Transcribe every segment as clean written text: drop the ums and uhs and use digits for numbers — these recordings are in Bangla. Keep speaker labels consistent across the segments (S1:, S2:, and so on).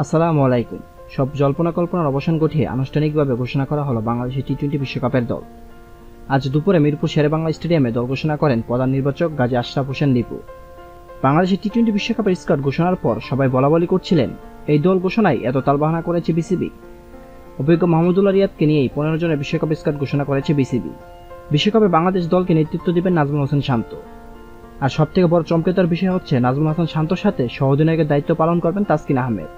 S1: আসসালামু আলাইকুম। সব জল্পনা কল্পনার অবসান ঘটিয়ে আনুষ্ঠানিকভাবে ঘোষণা করা হলো বাংলাদেশের টি-20 বিশ্বকাপের দল। আজ দুপুরে মিরপুর শেরেবাংলা স্টেডিয়ামে দল ঘোষণা করেন প্রধান নির্বাচক গাজী আশরাফ হোসেন লিপু। বাংলাদেশের টি-20 বিশ্বকাপের স্কোয়াড ঘোষণার পর সবাই বলাবলি করছিলেন, এই দল ঘোষণায় এত তালবাহানা করেছে বিসিবি। অভিজ্ঞ মাহমুদুল্লাহ রিয়াদকে নিয়েই 15 জনের বিশ্বকাপ স্কোয়াড ঘোষণা করেছে বিসিবি। বিশ্বকাপে বাংলাদেশ দলকে নেতৃত্ব দেবেন নাজমুল হোসেন শান্ত। আর সবথেকে বড় চমকেতার বিষয় হচ্ছে নাজমুল হাসান শান্তর সাথে সহ-অধিনায়কের দায়িত্ব পালন করবেন তাসকিন আহমেদ।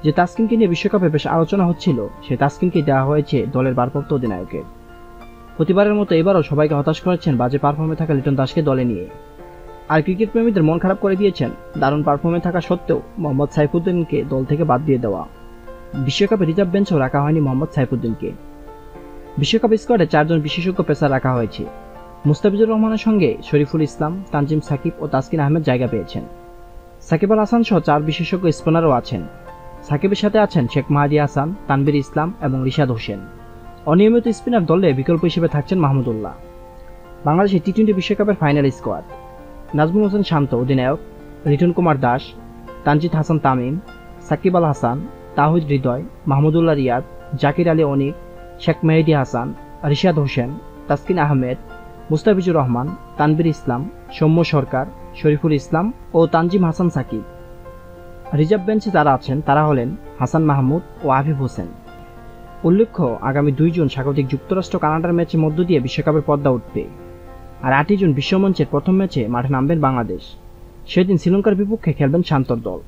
S1: যে তাসকিনকে নিয়ে বিশ্বকাপে বেশ আলোচনা হচ্ছিল, সেই তাসকিনকে দেওয়া হয়েছে দলের ভারপ্রাপ্ত অধিনায়কের। প্রতিবারের মতো এবারও সবাইকে হতাশ করেছেন বাজে পারফর্মে থাকা লিটন দাসকে দলে নিয়ে। আর ক্রিকেট প্রেমীদের মন খারাপ করে দিয়েছেন দারুণ পারফর্মে থাকা সত্ত্বেও মোহাম্মদ সাইফুদ্দিনকে দল থেকে বাদ দিয়ে দেওয়া। বিশ্বকাপে রিজার্ভ বেঞ্চেও রাখা হয়নি মোহাম্মদ সাইফুদ্দিনকে। বিশ্বকাপ স্কোয়াডে 4 জন বিশেষজ্ঞ পেসার রাখা হয়েছে। মুস্তাফিজুর রহমানের সঙ্গে শরীফুল ইসলাম, তানজিম সাকিব ও তাসকিন আহমেদ জায়গা পেয়েছেন। সাকিব আল হাসান সহ 4 বিশেষজ্ঞ স্পিনারও আছেন। সাকিবের সাথে আছেন শেখ মাহাদি হাসান, তানভীর ইসলাম এবং রিশাদ হোসেন। অনিয়মিত স্পিনার দলে বিকল্প হিসেবে থাকছেন মাহমুদুল্লাহ। বাংলাদেশের টি-20 বিশ্বকাপের ফাইনাল স্কোয়াড: নাজমুল হোসেন শান্ত অধিনায়ক, লিটন কুমার দাস, তানজিদ হাসান তামিম, সাকিব আল হাসান, তাওহিদ হৃদয়, মাহমুদুল্লাহ রিয়াদ, জাকির আলী অনিক, শেখ মেহেদী হাসান, রিশাদ হোসেন, তাসকিন আহমেদ, মুস্তাফিজুর রহমান, তানভীর ইসলাম, সৌম্য সরকার, শরীফুল ইসলাম ও তানজিম হাসান সাকিব। রিজার্ভ বেঞ্চে যারা আছেন তারা হলেন হাসান মাহমুদ ও আফিফ হোসেন। উল্লেখ্য, আগামী 2 জুন স্বাগতিক যুক্তরাষ্ট্র কানাডার ম্যাচের মধ্য দিয়ে বিশ্বকাপের পর্দা উঠবে। আর 8 জুন বিশ্বমঞ্চের প্রথম ম্যাচে মাঠে নামবেন বাংলাদেশ। সেদিন শ্রীলঙ্কার বিপক্ষে খেলবেন শান্তর দল।